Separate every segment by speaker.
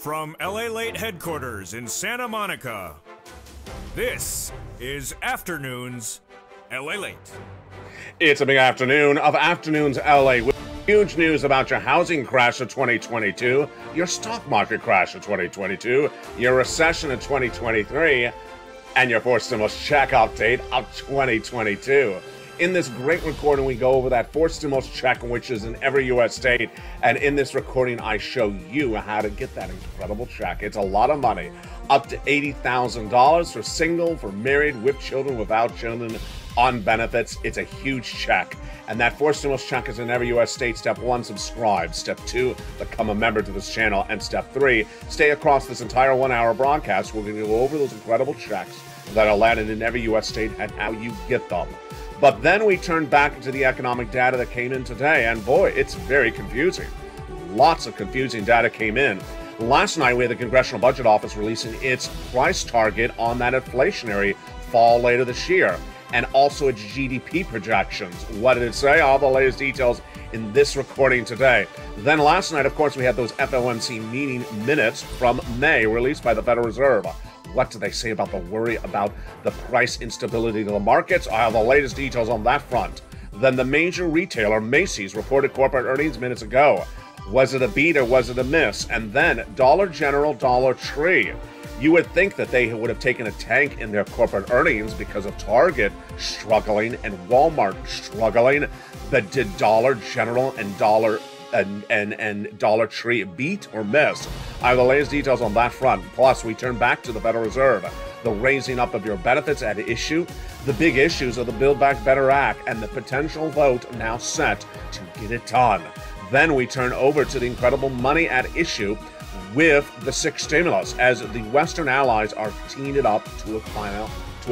Speaker 1: From LALATE headquarters in Santa Monica, this is Afternoons LALATE.
Speaker 2: It's a big afternoon of Afternoons LA with huge news about your housing crash of 2022, your stock market crash of 2022, your recession of 2023, and your fourth stimulus check update of 2022. In this great recording, we go over that fourth stimulus check, which is in every U.S. state. And in this recording, I show you how to get that incredible check. It's a lot of money, up to $80,000 for single, for married, with children, without children, on benefits. It's a huge check. And that fourth stimulus check is in every U.S. state. Step 1, subscribe. Step 2, become a member to this channel. And step 3, stay across this entire 1-hour broadcast. We're going to go over those incredible checks that are landed in every U.S. state and how you get them. But then we turn back to the economic data that came in today, and boy, it's very confusing. Lots of confusing data came in. Last night, we had the Congressional Budget Office releasing its price target on that inflationary fall later this year, and also its GDP projections. What did it say? All the latest details in this recording today. Then last night, of course, we had those FOMC meeting minutes from May released by the Federal Reserve. What do they say about the worry about the price instability to the markets? I have the latest details on that front. Then the major retailer, Macy's, reported corporate earnings minutes ago. Was it a beat or was it a miss? And then Dollar General, Dollar Tree. You would think that they would have taken a tank in their corporate earnings because of Target struggling and Walmart struggling. But did Dollar General and Dollar Tree beat or miss? I have the latest details on that front. Plus, we turn back to the Federal Reserve, the raising up of your benefits at issue, the big issues of the Build Back Better Act, and the potential vote now set to get it done. Then we turn over to the incredible money at issue with the sixth stimulus, as the Western allies are teeing it up to a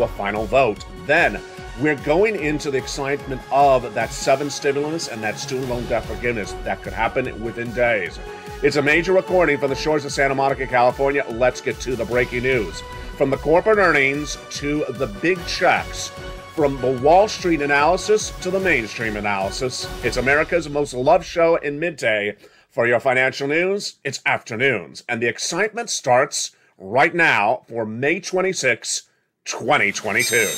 Speaker 2: final vote. Then we're going into the excitement of that seventh stimulus and that student loan debt forgiveness that could happen within days. It's a major recording from the shores of Santa Monica, California. Let's get to the breaking news. From the corporate earnings to the big checks, from the Wall Street analysis to the mainstream analysis, it's America's most loved show in midday. For your financial news, it's Afternoons. And the excitement starts right now for May 26, 2022.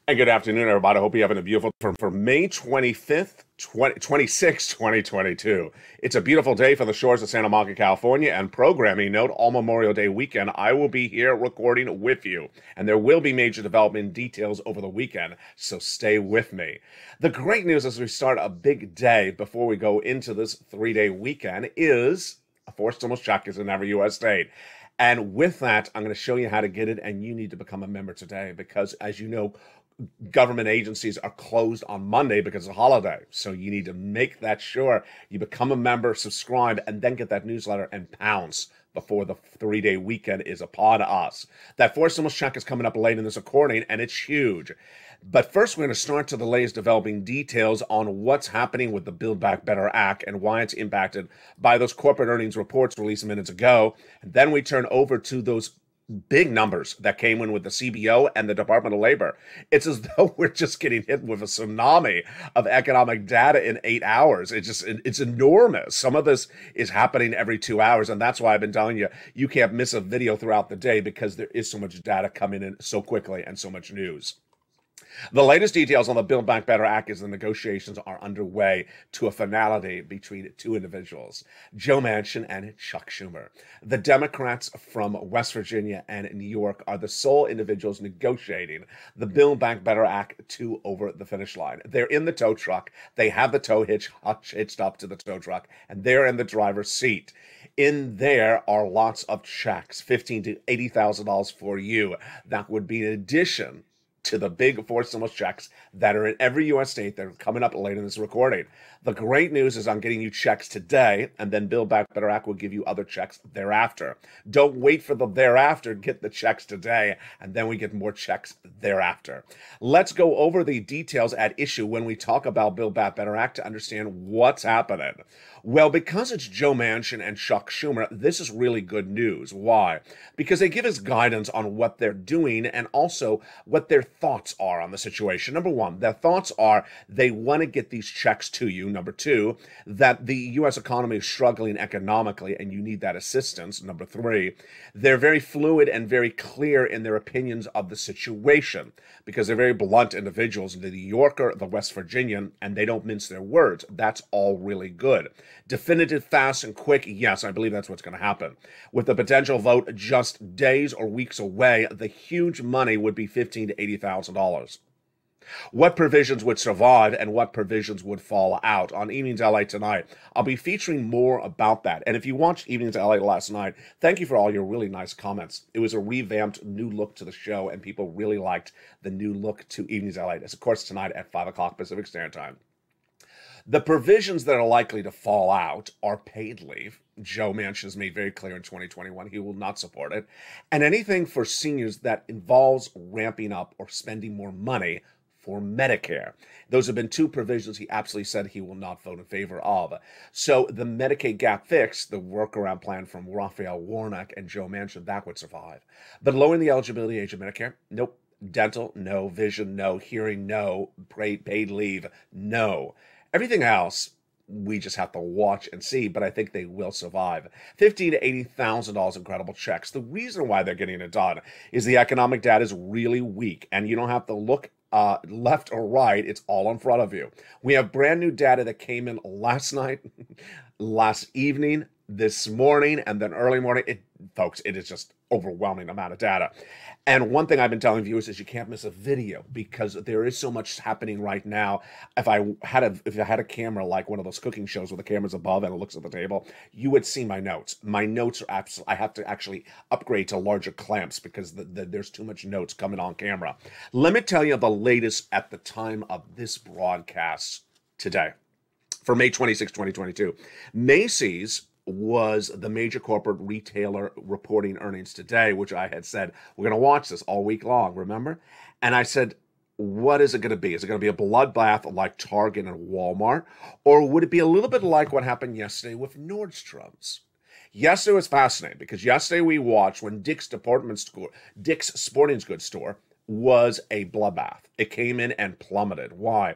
Speaker 2: And good afternoon, everybody. I hope you're having a beautiful for May 25th, 2022. It's a beautiful day for the shores of Santa Monica, California. And programming note, all Memorial Day weekend, I will be here recording with you. And there will be major development details over the weekend, so stay with me. The great news as we start a big day before we go into this 3-day weekend is a fourth stimulus check is in every U.S. state. And with that, I'm going to show you how to get it, and you need to become a member today because, as you know, government agencies are closed on Monday because of the holiday. So you need to make that sure you become a member, subscribe, and then get that newsletter and pounce before the 3-day weekend is upon us. That fourth stimulus check is coming up late in this recording, and it's huge. But first, we're going to start to the latest developing details on what's happening with the Build Back Better Act and why it's impacted by those corporate earnings reports released minutes ago. And then we turn over to those big numbers that came in with the CBO and the Department of Labor. It's as though we're just getting hit with a tsunami of economic data in 8 hours. It's enormous. Some of this is happening every 2 hours, and that's why I've been telling you, you can't miss a video throughout the day because there is so much data coming in so quickly and so much news. The latest details on the Build Back Better Act is the negotiations are underway to a finality between two individuals, Joe Manchin and Chuck Schumer. The Democrats from West Virginia and New York are the sole individuals negotiating the Build Back Better Act to over the finish line. They're in the tow truck. They have the tow hitch hitched up to the tow truck, and they're in the driver's seat. In there are lots of checks, $15,000 to $80,000 for you. That would be in addition to the big four stimulus checks that are in every U.S. state that are coming up later in this recording. The great news is I'm getting you checks today, and then Build Back Better Act will give you other checks thereafter. Don't wait for the thereafter. Get the checks today, and then we get more checks thereafter. Let's go over the details at issue when we talk about Build Back Better Act to understand what's happening. Well, because it's Joe Manchin and Chuck Schumer, this is really good news. Why? Because they give us guidance on what they're doing and also what their thoughts are on the situation. Number one, their thoughts are they want to get these checks to you. Number two, that the U.S. economy is struggling economically and you need that assistance. Number three, they're very fluid and very clear in their opinions of the situation because they're very blunt individuals, the New Yorker, the West Virginian, and they don't mince their words. That's all really good. Definitive, fast, and quick, yes, I believe that's what's going to happen. With the potential vote just days or weeks away, the huge money would be $15,000 to $80,000. What provisions would survive and what provisions would fall out? On Evenings LA tonight, I'll be featuring more about that. And if you watched Evenings LA last night, thank you for all your really nice comments. It was a revamped new look to the show, and people really liked the new look to Evenings LA. It's, of course, tonight at 5 o'clock Pacific Standard Time. The provisions that are likely to fall out are paid leave. Joe Manchin has made very clear in 2021 he will not support it. And anything for seniors that involves ramping up or spending more money for Medicare. Those have been two provisions he absolutely said he will not vote in favor of. So the Medicaid gap fix, the workaround plan from Raphael Warnock and Joe Manchin, that would survive. But lowering the eligibility age of Medicare, nope. Dental, no. Vision, no. Hearing, no. Paid leave, no. Everything else, we just have to watch and see, but I think they will survive. $15,000 to $80,000 incredible checks. The reason why they're getting it done is the economic data is really weak, and you don't have to look left or right. It's all in front of you. We have brand new data that came in last night, last evening, this morning, and then early morning. Folks, it is just overwhelming amount of data. And one thing I've been telling viewers is you can't miss a video because there is so much happening right now. If I had a camera like one of those cooking shows where the camera's above and it looks at the table, you would see my notes. My notes are absolutely, I have to actually upgrade to larger clamps because there's too much notes coming on camera. Let me tell you the latest at the time of this broadcast today for May 26, 2022. Macy's was the major corporate retailer reporting earnings today, which I had said, we're going to watch this all week long, remember? And I said, what is it going to be? Is it going to be a bloodbath like Target and Walmart? Or would it be a little bit like what happened yesterday with Nordstrom's? Yesterday was fascinating because yesterday we watched when Dick's Sporting Goods store was a bloodbath. It came in and plummeted. Why?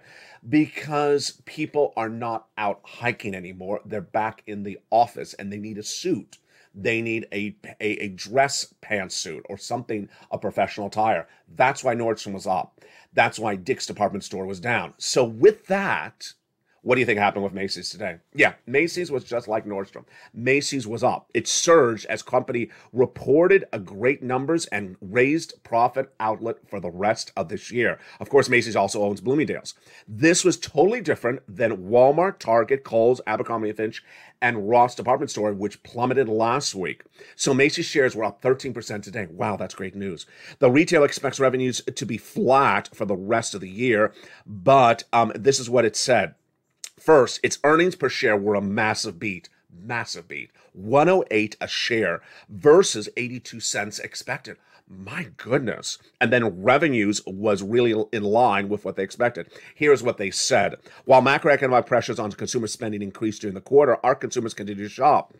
Speaker 2: Because people are not out hiking anymore. They're back in the office and they need a suit. They need a dress pantsuit or something, a professional attire. That's why Nordstrom was up. That's why Dick's department store was down. So with that, what do you think happened with Macy's today? Yeah, Macy's was just like Nordstrom. Macy's was up. It surged as company reported a great numbers and raised profit outlet for the rest of this year. Of course, Macy's also owns Bloomingdale's. This was totally different than Walmart, Target, Kohl's, Abercrombie & Fitch, and Ross department store, which plummeted last week. So Macy's shares were up 13% today. Wow, that's great news. The retailer expects revenues to be flat for the rest of the year, but this is what it said. First, its earnings per share were a massive beat. 108 a share versus 82 cents expected. My goodness. And then revenues was really in line with what they expected. Here's what they said. While macroeconomic pressures on consumer spending increased during the quarter, our consumers continue to shop.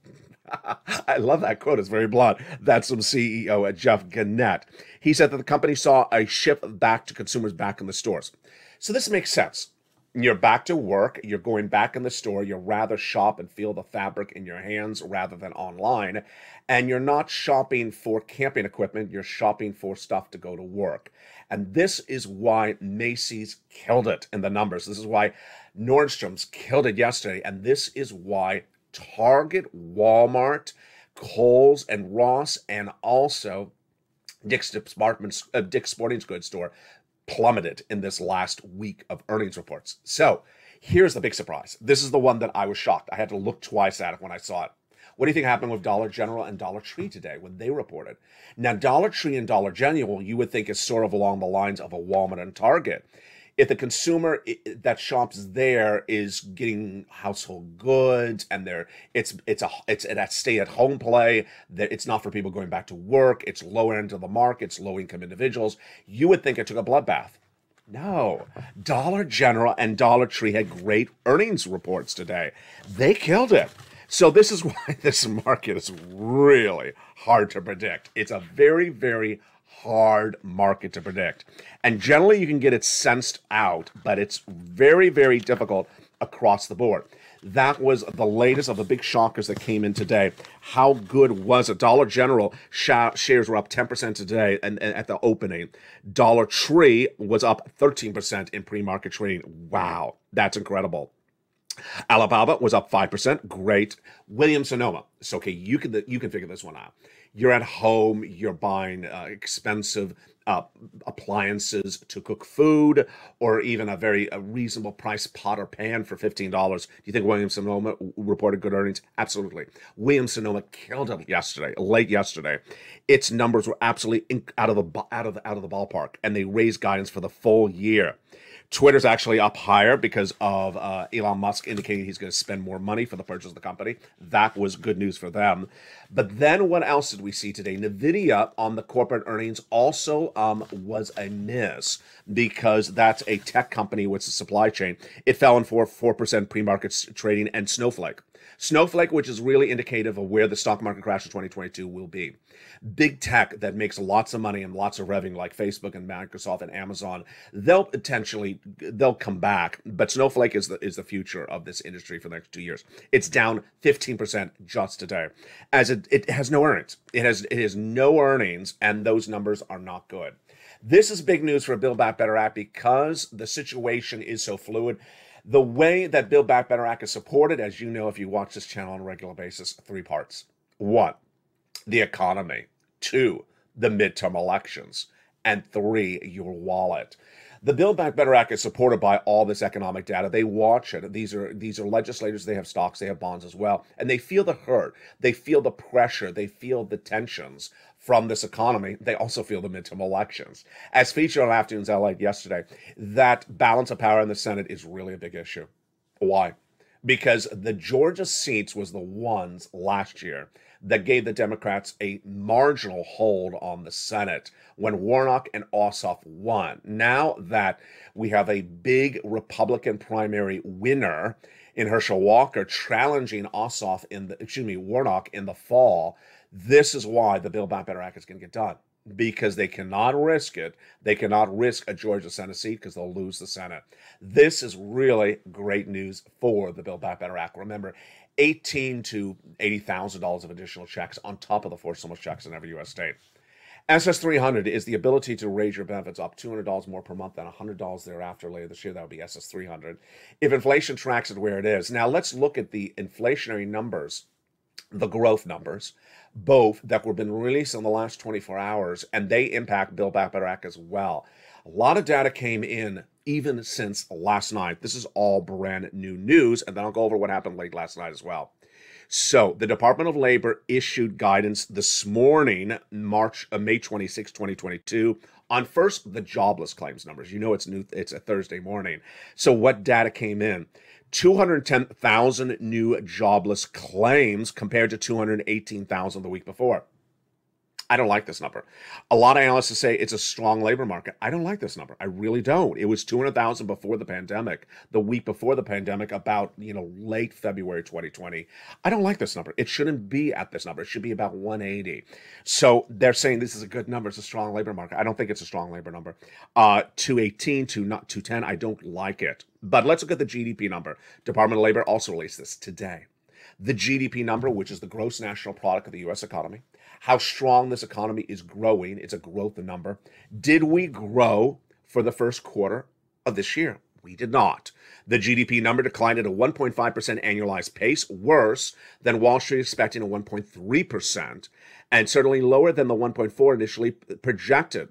Speaker 2: I love that quote. It's very blunt. That's from CEO Jeff Gannett. He said that the company saw a shift back to consumers back in the stores. So this makes sense. You're back to work, you're going back in the store, you'd rather shop and feel the fabric in your hands rather than online, and you're not shopping for camping equipment, you're shopping for stuff to go to work. And this is why Macy's killed it in the numbers. This is why Nordstrom's killed it yesterday, and this is why Target, Walmart, Kohl's, and Ross, and also Dick's Sporting Goods store plummeted in this last week of earnings reports. So here's the big surprise. This is the one that I was shocked. I had to look twice at it when I saw it. What do you think happened with Dollar General and Dollar Tree today when they reported? Now, Dollar Tree and Dollar General, you would think is sort of along the lines of a Walmart and Target. If the consumer that shops there is getting household goods and it's a stay-at-home play, that it's not for people going back to work, it's low end of the market, it's low-income individuals, you would think it took a bloodbath. No, Dollar General and Dollar Tree had great earnings reports today. They killed it. So this is why this market is really hard to predict. It's a very, very hard market to predict. And generally you can get it sensed out, but it's very, very difficult across the board. That was the latest of the big shockers that came in today. How good was it? Dollar General shares were up 10% today and at the opening. Dollar Tree was up 13% in pre-market trading. Wow, that's incredible. Alibaba was up 5%. Great. Williams-Sonoma. So, okay, you can figure this one out. You're at home. You're buying expensive appliances to cook food, or even a very reasonable price pot or pan for $15. Do you think Williams-Sonoma reported good earnings? Absolutely. Williams-Sonoma killed it yesterday, late yesterday. Its numbers were absolutely out of the ballpark, and they raised guidance for the full year. Twitter's actually up higher because of Elon Musk indicating he's going to spend more money for the purchase of the company. That was good news for them. But then what else did we see today? NVIDIA on the corporate earnings also was a miss because that's a tech company with a supply chain. It fell in 4% pre-market trading, and Snowflake, which is really indicative of where the stock market crash of 2022 will be. Big tech that makes lots of money and lots of revenue, like Facebook and Microsoft and Amazon, they'll come back. But Snowflake is the future of this industry for the next 2 years. It's down 15% just today, as it has no earnings. It has no earnings, and those numbers are not good. This is big news for Build Back Better Act because the situation is so fluid. The way that Build Back Better Act is supported, as you know if you watch this channel on a regular basis, 3 parts. 1, the economy. 2, the midterm elections. And 3, your wallet. The Build Back Better Act is supported by all this economic data. They watch it. These are legislators. They have stocks. They have bonds as well. And they feel the hurt. They feel the pressure. They feel the tensions from this economy. They also feel the midterm elections. As featured on Afternoons LALATE yesterday, that balance of power in the Senate is really a big issue. Why? Because the Georgia seats was the ones last year that gave the Democrats a marginal hold on the Senate when Warnock and Ossoff won. Now that we have a big Republican primary winner in Herschel Walker challenging Warnock in the fall, this is why the Build Back Better Act is going to get done. Because they cannot risk it. They cannot risk a Georgia Senate seat because they'll lose the Senate. This is really great news for the Build Back Better Act. Remember, $18,000 to $80,000 of additional checks on top of the 4 stimulus checks in every U.S. state. SS300 is the ability to raise your benefits up $200 more per month and $100 thereafter later this year. That would be SS300. If inflation tracks it where it is. Now let's look at the inflationary numbers, the growth numbers, both that were been released in the last 24 hours, and they impact Build Back Better Act as well. A lot of data came in even since last night. This is all brand new news, and then I'll go over what happened late last night as well. So the Department of Labor issued guidance this morning, May 26, 2022, on first the jobless claims numbers. You know it's a Thursday morning. So what data came in? 210,000 new jobless claims compared to 218,000 the week before. I don't like this number. A lot of analysts say it's a strong labor market. I don't like this number. I really don't. It was 200,000 before the pandemic, the week before the pandemic, about late February 2020. I don't like this number. It shouldn't be at this number. It should be about 180. So they're saying this is a good number. It's a strong labor market. I don't think it's a strong labor number. 218 to not 210. I don't like it. But let's look at the GDP number. Department of Labor also released this today. The GDP number, which is the gross national product of the U.S. economy, how strong this economy is growing. It's a growth number. Did we grow for the first quarter of this year? We did not. The GDP number declined at a 1.5% annualized pace, worse than Wall Street expecting a 1.3%, and certainly lower than the 1.4 initially projected.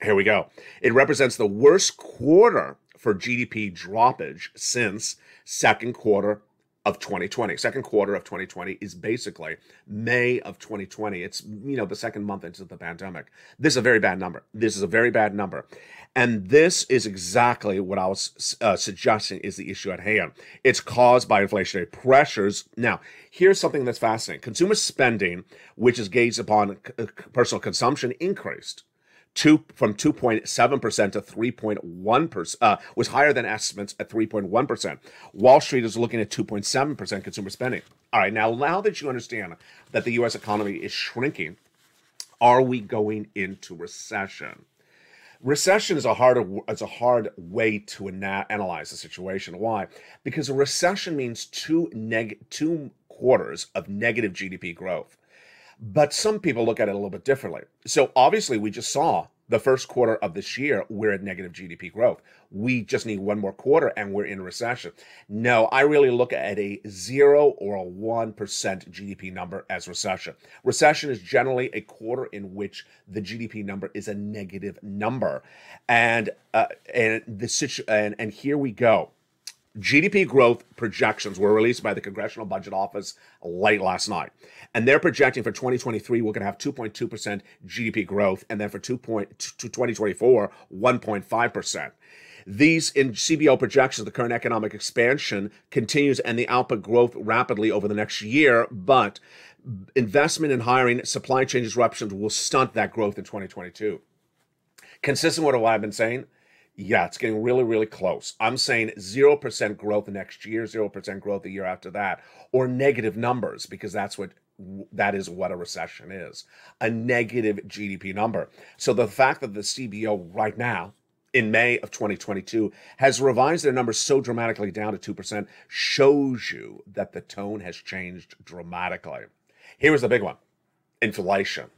Speaker 2: Here we go. It represents the worst quarter for GDP droppage since second quarter of 2020. Second quarter of 2020 is basically May of 2020. It's, the second month into the pandemic. This is a very bad number. This is a very bad number. And this is exactly what I was suggesting is the issue at hand. It's caused by inflationary pressures. Now, here's something that's fascinating. Consumer spending, which is gauged upon personal consumption, increased from 2.7% to 3.1%, was higher than estimates at 3.1%. Wall Street is looking at 2.7% consumer spending. All right, now that you understand that the U.S. economy is shrinking, are we going into recession? Recession is a hard way to analyze the situation. Why? Because a recession means two quarters of negative GDP growth. But some people look at it a little bit differently. So obviously, we just saw the first quarter of this year, we're at negative GDP growth. We just need one more quarter and we're in recession. No, I really look at a 0 or a 1% GDP number as recession. Recession is generally a quarter in which the GDP number is a negative number. And here we go. GDP growth projections were released by the Congressional Budget Office late last night. And they're projecting for 2023, we're going to have 2.2% GDP growth. And then for 2024, 1.5%. These in CBO projections, the current economic expansion continues and the output growth rapidly over the next year. But investment in hiring, supply chain disruptions will stunt that growth in 2022. Consistent with what I've been saying, yeah, it's getting really, really close. I'm saying 0% growth next year, 0% growth the year after that, or negative numbers, because that is what a recession is, a negative GDP number. So the fact that the CBO right now, in May of 2022, has revised their numbers so dramatically down to 2% shows you that the tone has changed dramatically. Here is the big one, inflation.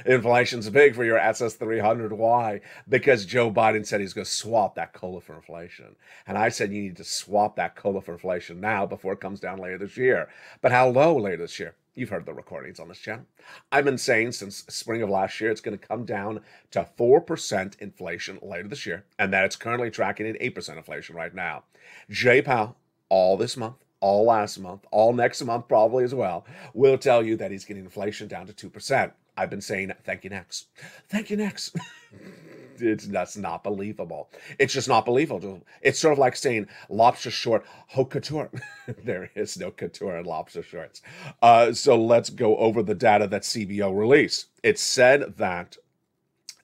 Speaker 2: Inflation's big for your SS300. Why? Because Joe Biden said he's going to swap that COLA for inflation. And I said you need to swap that COLA for inflation now before it comes down later this year. But how low later this year? You've heard the recordings on this channel. I've been saying since spring of last year it's going to come down to 4% inflation later this year, and that it's currently tracking at 8% inflation right now. Jay Powell, all this month, all last month, all next month probably as well, will tell you that he's getting inflation down to 2%. I've been saying, thank you next. Thank you next. That's not believable. It's just not believable. It's sort of like saying lobster short, haute couture. There is no couture in lobster shorts. So let's go over the data that CBO released. It said that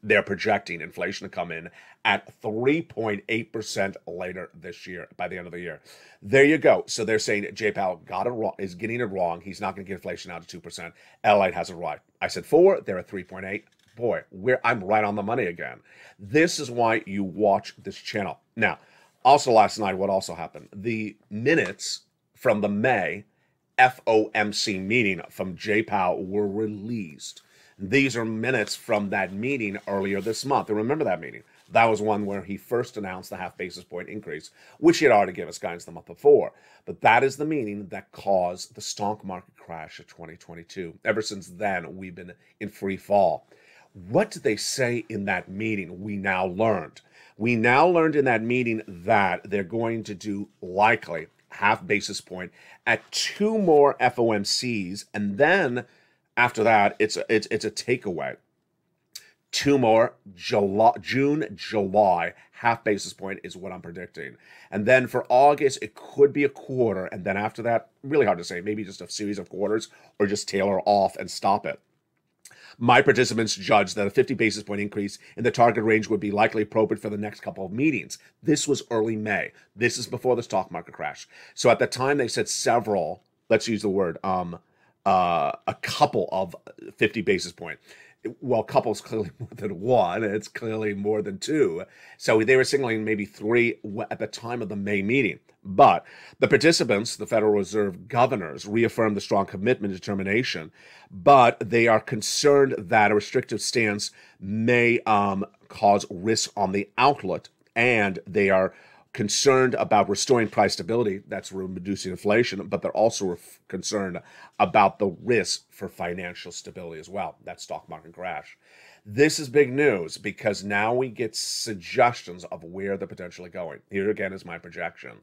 Speaker 2: they're projecting inflation to come in at 3.8% later this year, by the end of the year. There you go. So they're saying Jay Powell got it wrong, is getting it wrong. He's not going to get inflation out to 2%. LALATE has it right. I said 4, they're at 3.8. Boy, I'm right on the money again. This is why you watch this channel. Now, also last night, what also happened? The minutes from the May FOMC meeting from Jay Powell were released. These are minutes from that meeting earlier this month. And remember that meeting? That was one where he first announced the half basis point increase, which he had already given us guidance the month before. But that is the meeting that caused the stock market crash of 2022. Ever since then, we've been in free fall. What did they say in that meeting? We now learned. We now learned in that meeting that they're going to do likely half basis point at 2 more FOMCs, and then after that, it's a takeaway. 2 more June, July, half basis point is what I'm predicting. And then for August, it could be a quarter. And then after that, really hard to say, maybe just a series of quarters or just tailor off and stop it. My participants judged that a 50 basis point increase in the target range would be likely appropriate for the next couple of meetings. This was early May. This is before the stock market crash. So at the time they said several, let's use the word, a couple of 50 basis point. Well, couple's clearly more than one. It's clearly more than 2. So they were signaling maybe 3 at the time of the May meeting. But the participants, the Federal Reserve governors, reaffirmed the strong commitment and determination. But they are concerned that a restrictive stance may cause risk on the outlet. And they are concerned about restoring price stability, that's reducing inflation, but they're also concerned about the risk for financial stability as well, that stock market crash. This is big news because now we get suggestions of where they're potentially going. Here again is my projection.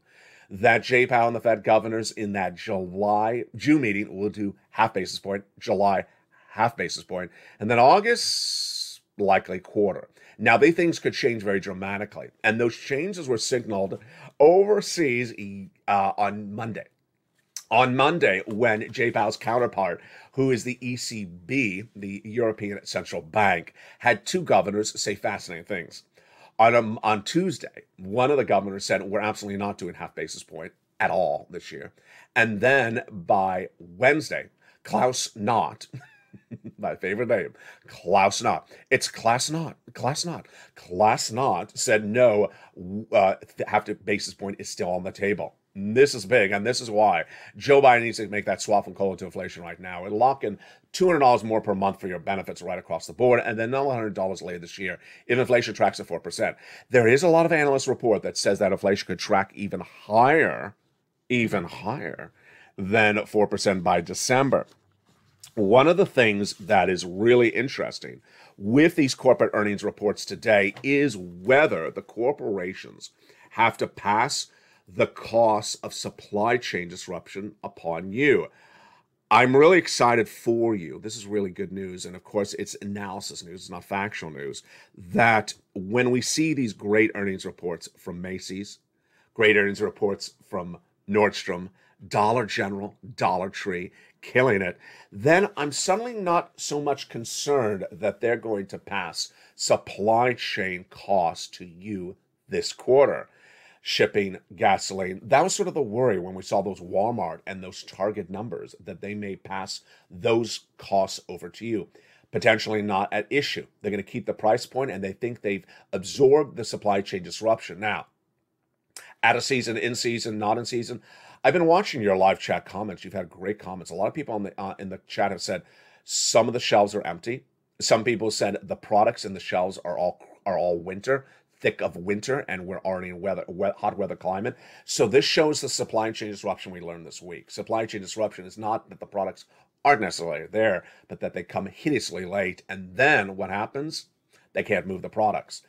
Speaker 2: that Jay Powell and the Fed governors in that June meeting will do half basis point, July half basis point, and then August likely quarter. Now, things could change very dramatically, and those changes were signaled overseas on Monday. On Monday, when Jay Powell's counterpart, who is the ECB, the European Central Bank, had two governors say fascinating things. On Tuesday, one of the governors said, we're absolutely not doing half basis point at all this year. And then by Wednesday, Klaus Knott, my favorite name, Klaus Knott. It's Klaus Knott. Klaus Knott said no, half basis point is still on the table. This is big, and this is why Joe Biden needs to make that swap from cola to inflation right now and lock in $200 more per month for your benefits right across the board, and then another $100 later this year if inflation tracks at 4%. There is a lot of analyst report that says that inflation could track even higher than 4% by December. One of the things that is really interesting with these corporate earnings reports today is whether the corporations have to pass the cost of supply chain disruption upon you. I'm really excited for you. This is really good news. And of course, it's analysis news, it's not factual news, that when we see these great earnings reports from Macy's, great earnings reports from Nordstrom, Dollar General, Dollar Tree, killing it, then I'm suddenly not so much concerned that they're going to pass supply chain costs to you this quarter. Shipping, gasoline. That was sort of the worry when we saw those Walmart and those Target numbers, that they may pass those costs over to you. Potentially not at issue. They're going to keep the price point, and they think they've absorbed the supply chain disruption. Now, out of season, in season, not in season. I've been watching your live chat comments. You've had great comments. A lot of people in the chat have said some of the shelves are empty. Some people said the products in the shelves are all winter. Thick of winter, and we're already in hot weather climate. So this shows the supply chain disruption we learned this week. Supply chain disruption is not that the products aren't necessarily there, but that they come hideously late, and then what happens? They can't move the products.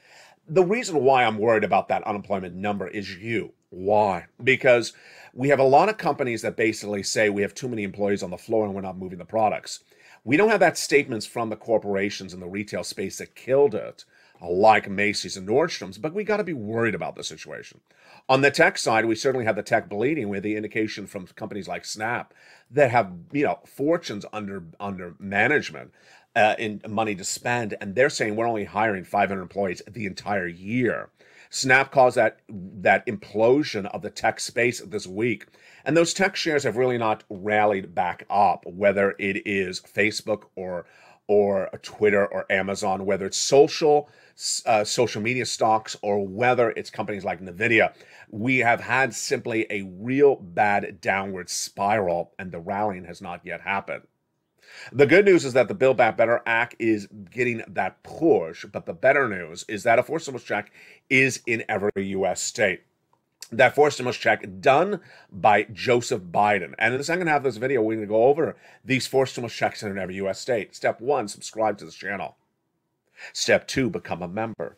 Speaker 2: The reason why I'm worried about that unemployment number is you. Why? Because we have a lot of companies that basically say we have too many employees on the floor and we're not moving the products. We don't have that statements from the corporations in the retail space that killed it, like Macy's and Nordstrom's, but we got to be worried about the situation. On the tech side, we certainly have the tech bleeding with the indication from companies like Snap that have, fortunes under management in money to spend, and they're saying we're only hiring 500 employees the entire year. Snap caused that implosion of the tech space this week, and those tech shares have really not rallied back up, whether it is Facebook or Twitter or Amazon, whether it's social media stocks or whether it's companies like NVIDIA. We have had simply a real bad downward spiral, and the rallying has not yet happened. The good news is that the Build Back Better Act is getting that push, but the better news is that a forced stimulus check is in every U.S. state. That forced stimulus check done by Joseph Biden. And in the second half of this video, we're going to go over these forced stimulus checks in every U.S. state. Step 1, subscribe to this channel. Step 2, become a member.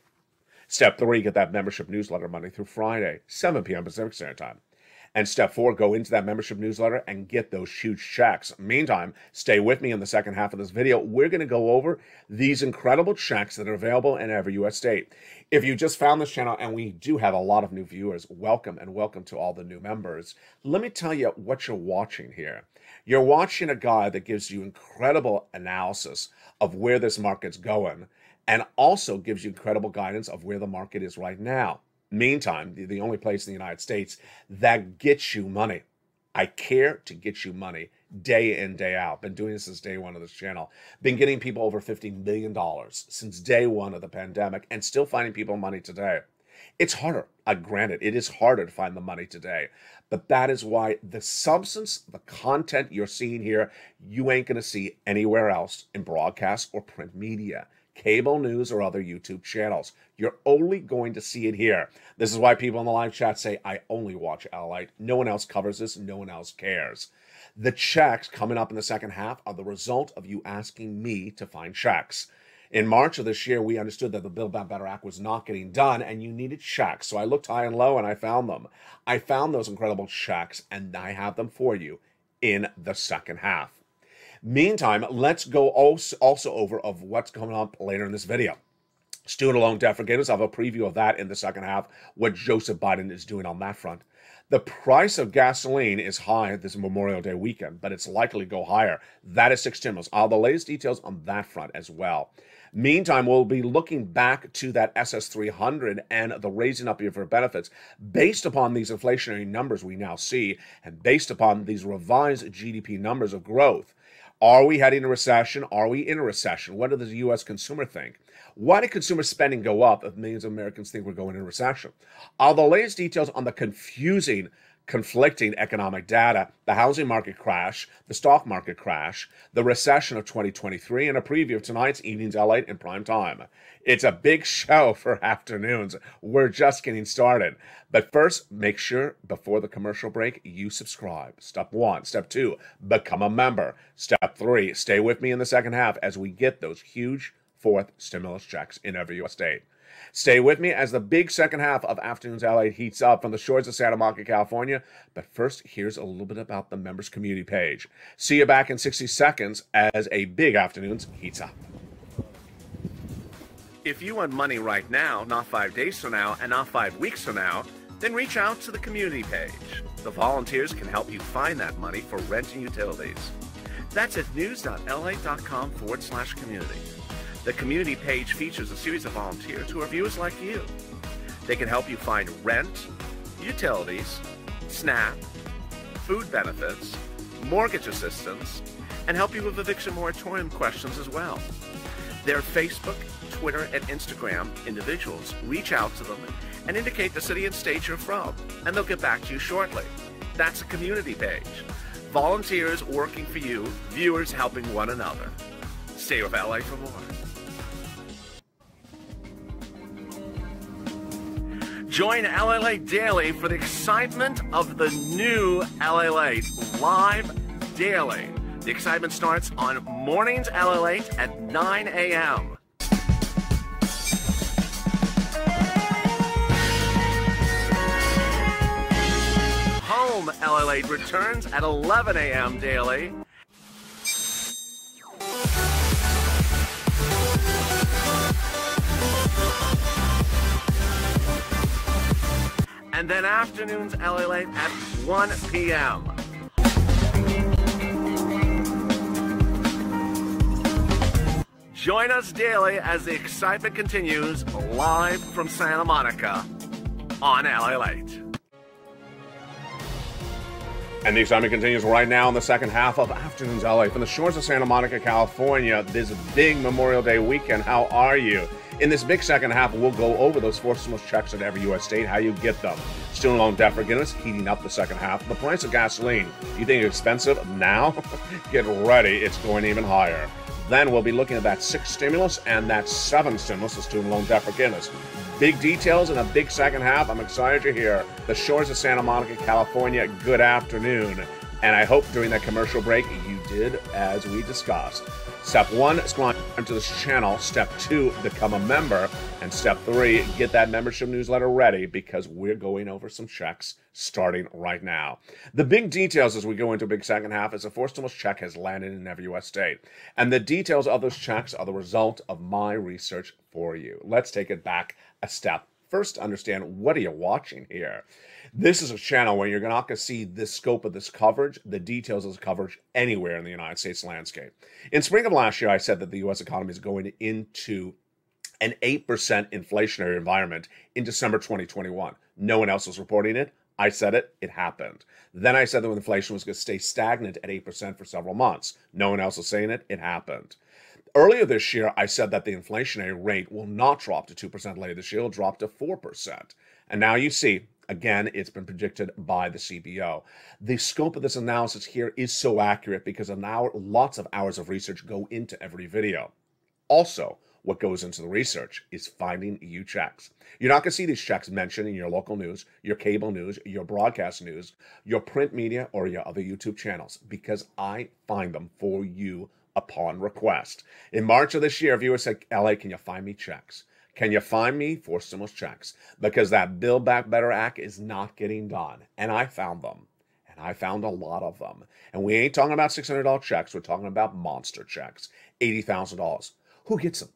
Speaker 2: Step 3, get that membership newsletter Monday through Friday, 7 p.m. Pacific Standard Time. And step 4, go into that membership newsletter and get those huge checks. Meantime, stay with me in the second half of this video. We're going to go over these incredible checks that are available in every U.S. state. If you just found this channel, and we do have a lot of new viewers, welcome, and welcome to all the new members. Let me tell you what you're watching here. You're watching a guy that gives you incredible analysis of where this market's going, and also gives you incredible guidance of where the market is right now. Meantime, the only place in the United States that gets you money. I care to get you money day in, day out. Been doing this since day one of this channel. Been getting people over $50 million since day one of the pandemic, and still finding people money today. It's harder. Granted, it is harder to find the money today. But that is why the substance, the content you're seeing here, you ain't going to see anywhere else in broadcast or print media, cable news, or other YouTube channels. You're only going to see it here. This is why people in the live chat say, I only watch LALATE. No one else covers this. No one else cares. The checks coming up in the second half are the result of you asking me to find checks. In March of this year, we understood that the Build Back Better Act was not getting done and you needed checks. So I looked high and low and I found them. I found those incredible checks and I have them for you in the second half. Meantime, let's go also over of what's coming up later in this video. Student loan debt forgiveness, I'll have a preview of that in the second half, what Joseph Biden is doing on that front. The price of gasoline is high this Memorial Day weekend, but it's likely to go higher. That is 6 stimulus. I'll have the latest details on that front as well. Meantime, we'll be looking back to that SS300 and the raising up of your benefits based upon these inflationary numbers we now see and based upon these revised GDP numbers of growth. Are we heading to recession? Are we in a recession? What does the U.S. consumer think? Why did consumer spending go up if millions of Americans think we're going into a recession? All the latest details on the conflicting economic data, the housing market crash, the stock market crash, the recession of 2023, and a preview of tonight's evening's LALATE in prime time. It's a big show for afternoons. We're just getting started. But first, make sure before the commercial break, you subscribe. Step 1. Step 2, become a member. Step 3, stay with me in the second half as we get those huge fourth stimulus checks in every U.S. state. Stay with me as the big second half of Afternoons LA heats up from the shores of Santa Monica, California. But first, here's a little bit about the members community page. See you back in 60 seconds as a big Afternoons heats up. If you want money right now, not 5 days from now, and not 5 weeks from now, then reach out to the community page. The volunteers can help you find that money for rent and utilities. That's at news.la.com/community. The community page features a series of volunteers who are viewers like you. They can help you find rent, utilities, SNAP, food benefits, mortgage assistance, and help you with eviction moratorium questions as well. Their Facebook, Twitter, and Instagram individuals reach out to them and indicate the city and state you're from, and they'll get back to you shortly. That's a community page. Volunteers working for you, viewers helping one another. Stay with LA for more. Join LALATE Daily for the excitement of the new LALATE live daily. The excitement starts on mornings LALATE at 9 a.m. Home LALATE returns at 11 a.m. daily. And then Afternoons LALATE at 1 p.m. Join us daily as the excitement continues live from Santa Monica on LALATE. And the excitement continues right now in the second half of Afternoons LA from the shores of Santa Monica, California. This big Memorial Day weekend. How are you? In this big second half, we'll go over those 4 stimulus checks in every U.S. state, how you get them. Student loan debt forgiveness heating up the second half. The price of gasoline, you think it's expensive now? Get ready, it's going even higher. Then we'll be looking at that 6 stimulus and that 7 stimulus, the student loan debt forgiveness. Big details in a big second half. I'm excited you're here. The shores of Santa Monica, California, good afternoon. And I hope during that commercial break you did as we discussed. Step 1, subscribe to this channel. Step 2, become a member. And step 3, get that membership newsletter ready because we're going over some checks starting right now. The big details as we go into a big second half is a 4 stimulus check has landed in every U.S. state. And the details of those checks are the result of my research for you. Let's take it back a step. First, understand what are you watching here. This is a channel where you're not going to see the scope of this coverage, the details of this coverage anywhere in the United States landscape. In spring of last year, I said that the U.S. economy is going into an 8% inflationary environment in December 2021. No one else was reporting it. I said it. It happened. Then I said that inflation was going to stay stagnant at 8% for several months. No one else was saying it. It happened. Earlier this year, I said that the inflationary rate will not drop to 2% later this year. It'll drop to 4%. And now you see, again, it's been predicted by the CBO. The scope of this analysis here is so accurate because lots of hours of research go into every video. Also, what goes into the research is finding you checks. You're not going to see these checks mentioned in your local news, your cable news, your broadcast news, your print media, or your other YouTube channels because I find them for you upon request. In March of this year, viewers said, LA, can you find me checks? Can you find me for stimulus checks? Because that Build Back Better Act is not getting done. And I found them. And I found a lot of them. And we ain't talking about $600 checks. We're talking about monster checks. $80,000. Who gets them?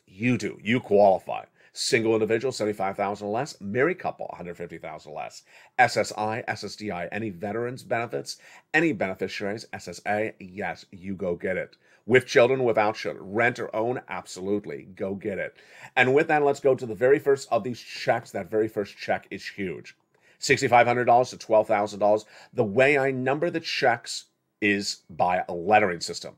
Speaker 2: You do. You qualify. Single individual, $75,000 or less. Married couple, $150,000 or less. SSI, SSDI, any veterans benefits, any beneficiaries, SSA, yes, you go get it. With children, without children, rent or own, absolutely, go get it. And with that, let's go to the very first of these checks. That very first check is huge. $6,500 to $12,000. The way I number the checks is by a lettering system.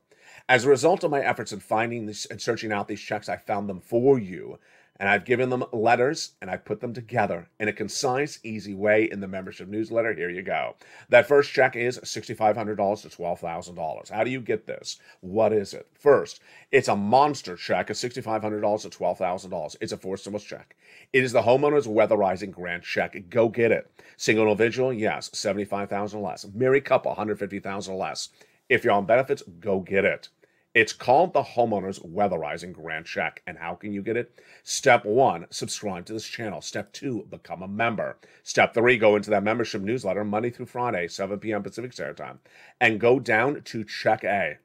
Speaker 2: As a result of my efforts in finding this and searching out these checks, I found them for you. And I've given them letters, and I've put them together in a concise, easy way in the membership newsletter. Here you go. That first check is $6,500 to $12,000. How do you get this? What is it? First, it's a monster check of $6,500 to $12,000. It's a four-stimulus check. It is the homeowner's weatherizing grant check. Go get it. Single individual, yes, $75,000 or less. Married couple, $150,000 or less. If you're on benefits, go get it. It's called the Homeowner's Weatherizing Grant Check. And how can you get it? Step 1, subscribe to this channel. Step 2, become a member. Step 3, go into that membership newsletter Monday through Friday, 7 p.m. Pacific Standard Time. And go down to Check A.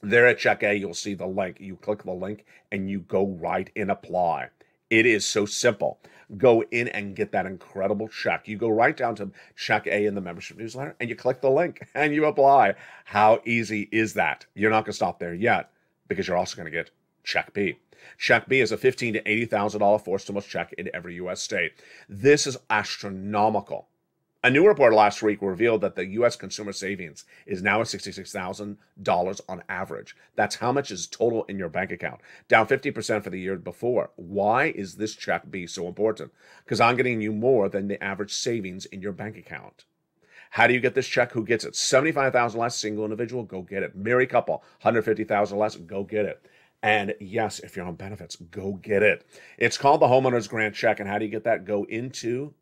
Speaker 2: There at Check A, you'll see the link. You click the link and you go right in apply. It is so simple. Go in and get that incredible check. You go right down to Check A in the membership newsletter and you click the link and you apply. How easy is that? You're not going to stop there yet because you're also going to get Check B. Check B is a $15,000 to $80,000 four-stimulus check in every U.S. state. This is astronomical. A new report last week revealed that the U.S. consumer savings is now at $66,000 on average. That's how much is total in your bank account, down 50% for the year before. Why is this check B so important? Because I'm getting you more than the average savings in your bank account. How do you get this check? Who gets it? $75,000 less, single individual, go get it. Married couple, $150,000 less, go get it. And yes, if you're on benefits, go get it. It's called the Homeowner's Grant Check. And how do you get that? Go into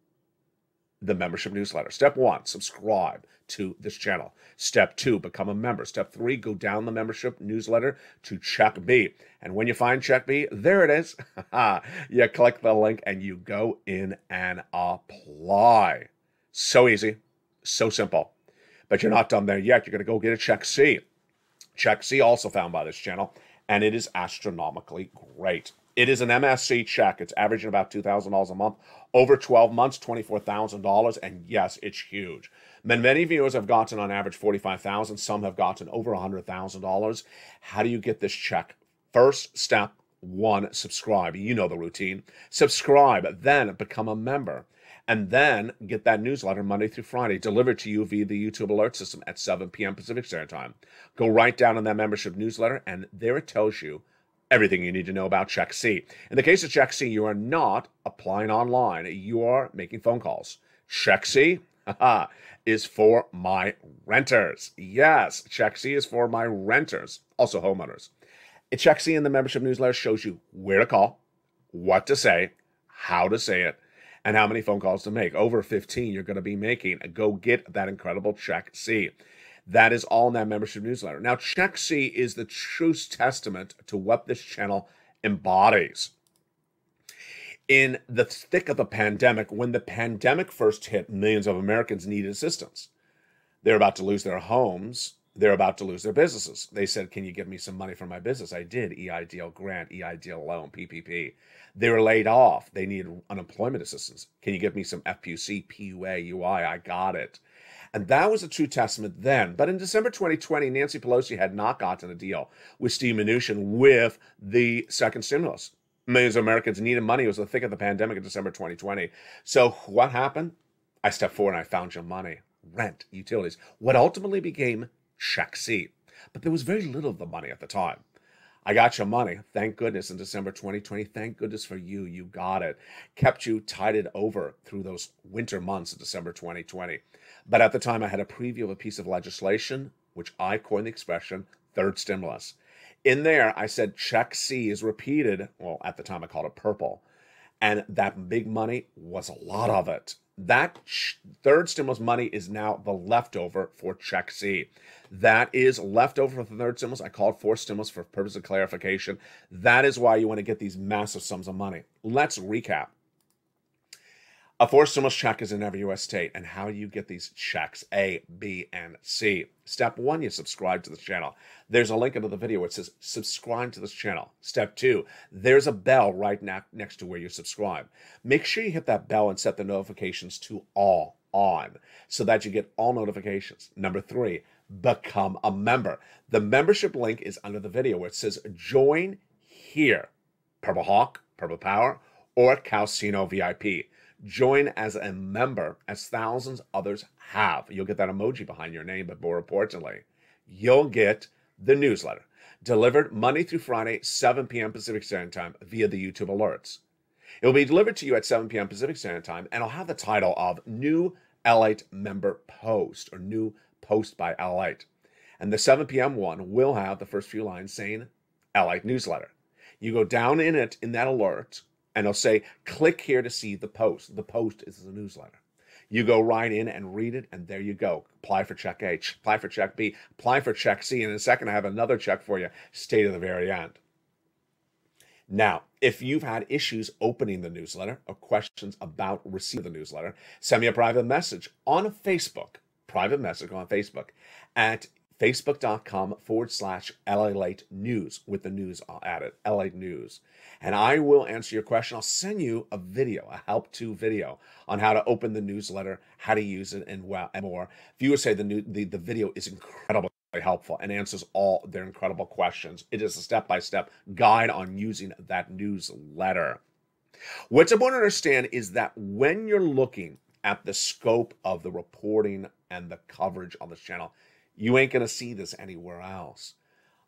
Speaker 2: the membership newsletter. Step 1, subscribe to this channel. Step 2, become a member. Step 3, go down the membership newsletter to Check B. And when you find Check B, there it is. You click the link and you go in and apply. So easy, so simple. But you're not done there yet. You're going to go get a Check C. Check C, also found by this channel, and it is astronomically great. It is an MSC check. It's averaging about $2,000 a month. Over 12 months, $24,000. And yes, it's huge. Many viewers have gotten on average $45,000. Some have gotten over $100,000. How do you get this check? First step 1, subscribe. You know the routine. Subscribe, then become a member. And then get that newsletter Monday through Friday delivered to you via the YouTube alert system at 7 p.m. Pacific Standard Time. Go right down in that membership newsletter, and there it tells you everything you need to know about Check C. In the case of Check C, you are not applying online. You are making phone calls. Check C is for my renters. Yes, Check C is for my renters, also homeowners. Check C in the membership newsletter shows you where to call, what to say, how to say it, and how many phone calls to make. Over 15 you're going to be making. Go get that incredible Check C. That is all in that membership newsletter. Now, Check C is the true testament to what this channel embodies. In the thick of the pandemic, when the pandemic first hit, millions of Americans needed assistance. They're about to lose their homes. They're about to lose their businesses. They said, can you give me some money for my business? I did. EIDL grant, EIDL loan, PPP. They were laid off. They needed unemployment assistance. Can you give me some FPUC, PUA, UI? I got it. And that was a true testament then. But in December 2020, Nancy Pelosi had not gotten a deal with Steve Mnuchin with the second stimulus. Millions of Americans needed money. It was the thick of the pandemic in December 2020. So what happened? I stepped forward and I found your money. Rent, utilities. What ultimately became Check C. But there was very little of the money at the time. I got your money. Thank goodness in December 2020. Thank goodness for you. You got it. Kept you tided over through those winter months of December 2020. But at the time, I had a preview of a piece of legislation, which I coined the expression, third stimulus. In there, I said Check C is repeated. Well, at the time, I called it purple. And that big money was a lot of it. That third stimulus money is now the leftover for Check C. That is leftover for the third stimulus. I call it fourth stimulus for purpose of clarification. That is why you want to get these massive sums of money. Let's recap. A fourth stimulus check is in every U.S. state. And how do you get these checks? A, B, and C. Step 1, you subscribe to this channel. There's a link under the video where it says subscribe to this channel. Step 2, there's a bell right next to where you subscribe. Make sure you hit that bell and set the notifications to all on so that you get all notifications. Number 3, become a member. The membership link is under the video where it says join here. Purple Hawk, Purple Power, or Calcino VIP. Join as a member, as thousands others have. You'll get that emoji behind your name, but more importantly, you'll get the newsletter delivered Monday through Friday, 7 p.m. Pacific Standard Time via the YouTube alerts. It will be delivered to you at 7 p.m. Pacific Standard Time, and it'll have the title of New LALATE Member Post, or New Post by LALATE. And the 7 p.m. one will have the first few lines saying LALATE Newsletter. You go down in it, in that alert, and it'll say, click here to see the post. The post is the newsletter. You go right in and read it, and there you go. Apply for Check A, apply for Check B, apply for Check C, and in a second I have another check for you. Stay to the very end. Now, if you've had issues opening the newsletter or questions about receiving the newsletter, send me a private message on Facebook, at facebook.com/LALATE news with the news added, LALATE news. And I will answer your question. I'll send you a video, a help-to video on how to open the newsletter, how to use it, and more. Viewers say the video is incredibly helpful and answers all their incredible questions. It is a step-by-step guide on using that newsletter. What's important to understand is that when you're looking at the scope of the reporting and the coverage on this channel, you ain't going to see this anywhere else.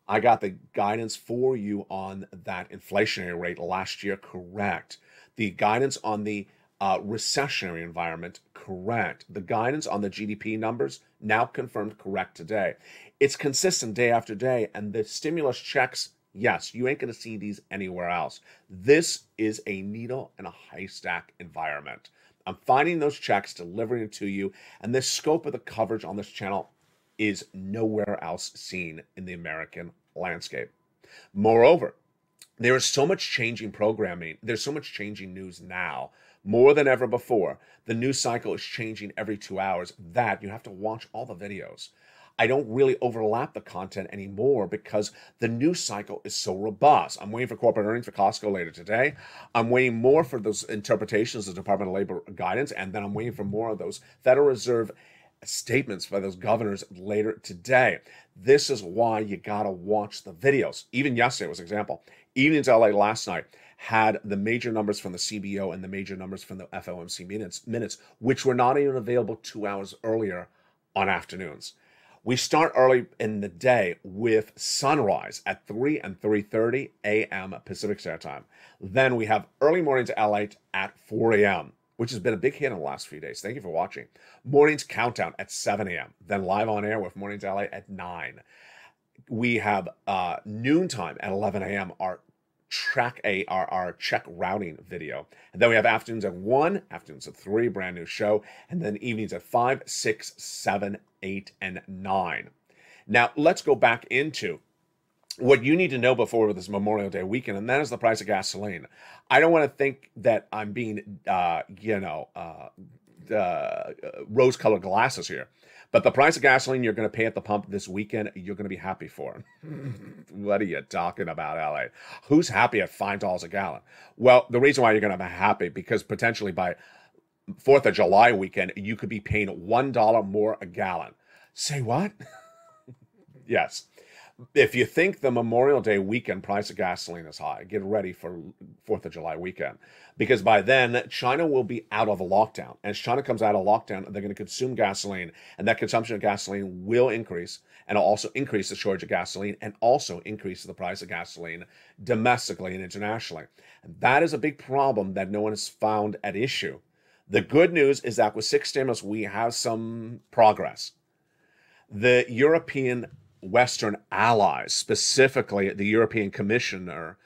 Speaker 2: I got the guidance for you on that inflationary rate last year, correct. The guidance on the recessionary environment, correct. The guidance on the GDP numbers, now confirmed, correct today. It's consistent day after day, and the stimulus checks, yes, you ain't going to see these anywhere else. This is a needle in a haystack environment. I'm finding those checks, delivering it to you, and the scope of the coverage on this channel is nowhere else seen in the American landscape. Moreover, there is so much changing programming. There's so much changing news now, more than ever before. The news cycle is changing every 2 hours that you have to watch all the videos. I don't really overlap the content anymore because the news cycle is so robust. I'm waiting for corporate earnings for Costco later today. I'm waiting more for those interpretations of the Department of Labor guidance, and then I'm waiting for more of those Federal Reserve statements by those governors later today. This is why you gotta watch the videos. Even yesterday was an example. Evenings LA last night had the major numbers from the CBO and the major numbers from the FOMC minutes, which were not even available 2 hours earlier on afternoons. We start early in the day with sunrise at 3 and 3:30 a.m. Pacific Standard Time. Then we have early mornings LA at 4 a.m., which has been a big hit in the last few days. Thank you for watching. Mornings Countdown at 7 a.m. Then live on air with Mornings LA at 9. We have noontime at 11 a.m. our check routing video. And then we have afternoons at 1, afternoons at 3, brand new show. And then evenings at 5, 6, 7, 8, and 9. Now, let's go back into what you need to know before this Memorial Day weekend, and that is the price of gasoline. I don't want to think that I'm being, rose-colored glasses here, but the price of gasoline you're going to pay at the pump this weekend, you're going to be happy for. What are you talking about, LA? Who's happy at $5 a gallon? Well, the reason why you're going to be happy, because potentially by 4th of July weekend, you could be paying $1 more a gallon. Say what? Yes. If you think the Memorial Day weekend price of gasoline is high, get ready for 4th of July weekend. Because by then, China will be out of a lockdown. As China comes out of lockdown, they're going to consume gasoline. And that consumption of gasoline will increase. And it'll also increase the shortage of gasoline and also increase the price of gasoline domestically and internationally. And that is a big problem that no one has found at issue. The good news is that with 6 stimulus, we have some progress. The European Western allies, specifically the European Commissioner,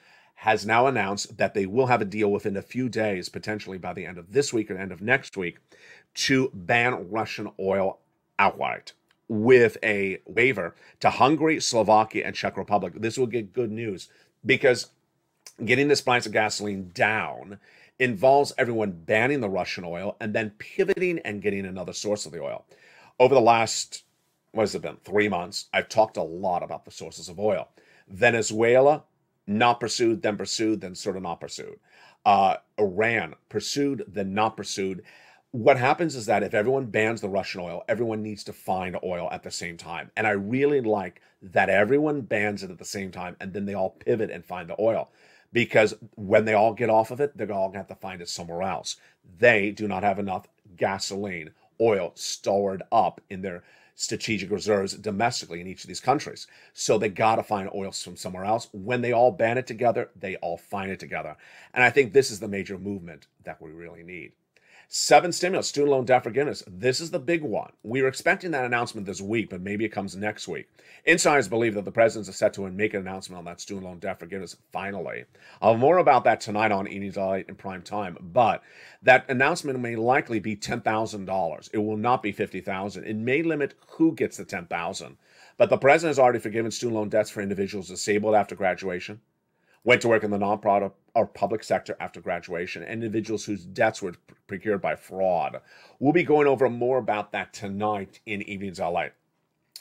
Speaker 2: has now announced that they will have a deal within a few days, potentially by the end of this week or end of next week, to ban Russian oil outright, with a waiver to Hungary, Slovakia, and Czech Republic. This will get good news because getting this price of gasoline down involves everyone banning the Russian oil and then pivoting and getting another source of the oil. Over the last, what has it been, 3 months, I've talked a lot about the sources of oil. Venezuela, not pursued, then sort of not pursued. Iran, pursued, then not pursued. What happens is that if everyone bans the Russian oil, everyone needs to find oil at the same time. And I really like that everyone bans it at the same time and then they all pivot and find the oil. Because when they all get off of it, they're all going to have to find it somewhere else. They do not have enough gasoline, oil stored up in their strategic reserves domestically in each of these countries. So they got to find oil from somewhere else. When they all ban it together, they all find it together. And I think this is the major movement that we really need. 7 stimulus, student loan debt forgiveness. This is the big one. We were expecting that announcement this week, but maybe it comes next week. Insiders believe that the presidents are set to make an announcement on that student loan debt forgiveness finally. I'll have more about that tonight on Evenings LALATE in prime time, but that announcement may likely be $10,000. It will not be $50,000. It may limit who gets the $10,000. But the president has already forgiven student loan debts for individuals disabled after graduation, went to work in the nonprofit or public sector after graduation, and individuals whose debts were procured by fraud. We'll be going over more about that tonight in Evenings LALATE.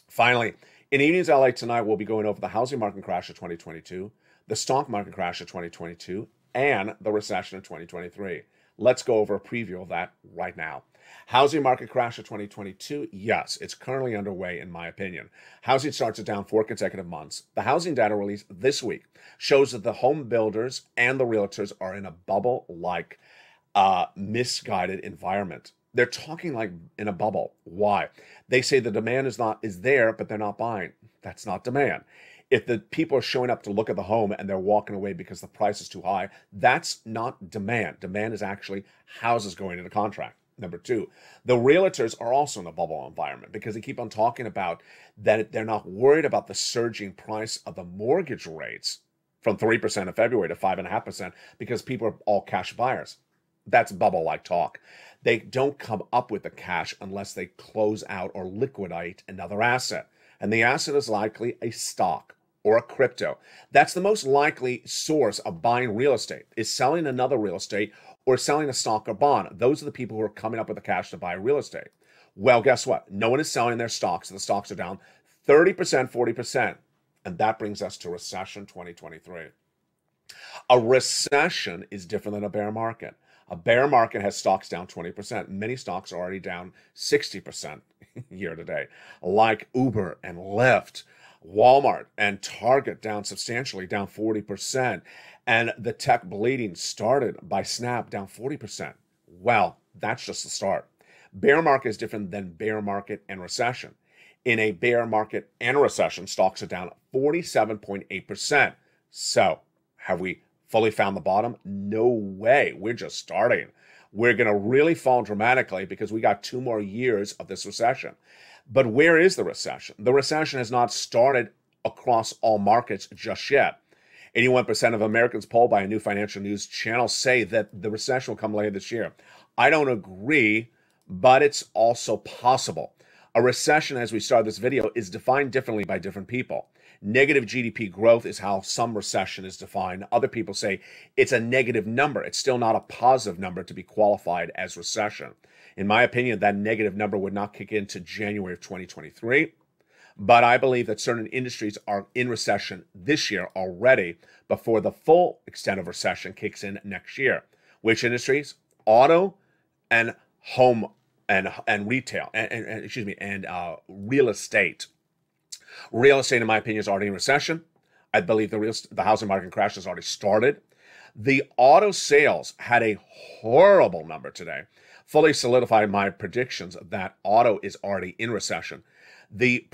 Speaker 2: Finally, in Evenings LALATE tonight, we'll be going over the housing market crash of 2022, the stock market crash of 2022, and the recession of 2023. Let's go over a preview of that right now. Housing market crash of 2022, yes, it's currently underway in my opinion. Housing starts are down 4 consecutive months. The housing data released this week shows that the home builders and the realtors are in a bubble-like misguided environment. They're talking like in a bubble. Why? They say the demand is there, but they're not buying. That's not demand. If the people are showing up to look at the home and they're walking away because the price is too high, that's not demand. Demand is actually houses going into contract. Number 2, the realtors are also in a bubble environment because they keep on talking about that they're not worried about the surging price of the mortgage rates from 3% in February to 5.5% because people are all cash buyers. That's bubble-like talk. They don't come up with the cash unless they close out or liquidate another asset. And the asset is likely a stock or a crypto. That's the most likely source of buying real estate, is selling another real estate or selling a stock or bond. Those are the people who are coming up with the cash to buy real estate. Well, guess what? No one is selling their stocks. The stocks are down 30%, 40%. And that brings us to recession 2023. A recession is different than a bear market. A bear market has stocks down 20%. Many stocks are already down 60% year to date, like Uber and Lyft, Walmart and Target down substantially, down 40%. And the tech bleeding started by Snap down 40%. Well, that's just the start. Bear market is different than bear market and recession. In a bear market and a recession, stocks are down 47.8%. So, have we fully found the bottom? No way. We're just starting. We're going to really fall dramatically because we got 2 more years of this recession. But where is the recession? The recession has not started across all markets just yet. 81% of Americans polled by a new financial news channel say that the recession will come later this year. I don't agree, but it's also possible. A recession, as we start this video, is defined differently by different people. Negative GDP growth is how some recession is defined. Other people say it's a negative number. It's still not a positive number to be qualified as recession. In my opinion, that negative number would not kick in to January of 2023. But I believe that certain industries are in recession this year already before the full extent of recession kicks in next year. Which industries? Auto and home and retail and real estate. Real estate, in my opinion, is already in recession. I believe the housing market crash has already started. The auto sales had a horrible number today, fully solidified my predictions that auto is already in recession. The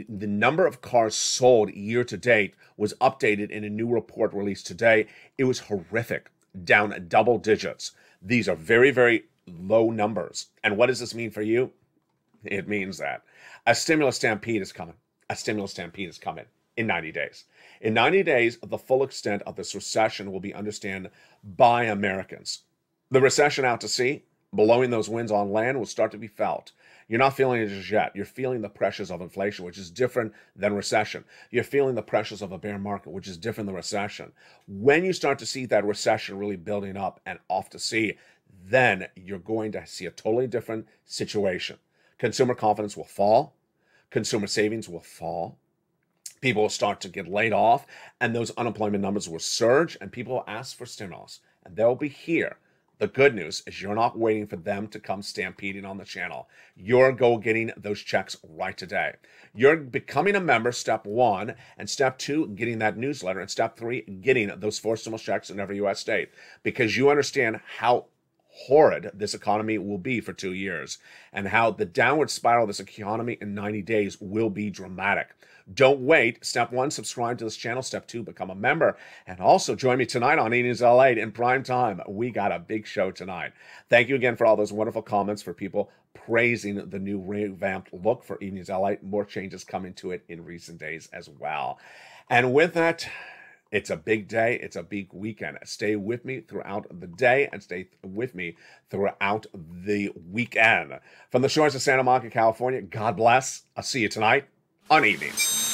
Speaker 2: number of cars sold year to date was updated in a new report released today. It was horrific, down double digits. These are very, very low numbers. And what does this mean for you? It means that a stimulus stampede is coming. A stimulus stampede is coming. in 90 days. In 90 days, the full extent of this recession will be understood by Americans. The recession out to sea, blowing those winds on land, will start to be felt. You're not feeling it just yet. You're feeling the pressures of inflation, which is different than recession. You're feeling the pressures of a bear market, which is different than recession. When you start to see that recession really building up and off to sea, then you're going to see a totally different situation. Consumer confidence will fall. Consumer savings will fall. People will start to get laid off, and those unemployment numbers will surge, and people will ask for stimulus, and they'll be here. The good news is you're not waiting for them to come stampeding on the channel. You're getting those checks right today. You're becoming a member, step 1, and step 2, getting that newsletter, and step 3, getting those 4 stimulus checks in every U.S. state, because you understand how horrid this economy will be for 2 years, and how the downward spiral of this economy in 90 days will be dramatic. Don't wait. Step 1, subscribe to this channel. Step 2, become a member. And also join me tonight on Evenings LALATE in prime time. We got a big show tonight. Thank you again for all those wonderful comments, for people praising the new revamped look for Evenings LALATE. More changes coming to it in recent days as well. And with that, it's a big day. It's a big weekend. Stay with me throughout the day and stay with me throughout the weekend. From the shores of Santa Monica, California, God bless. I'll see you tonight on Evenings.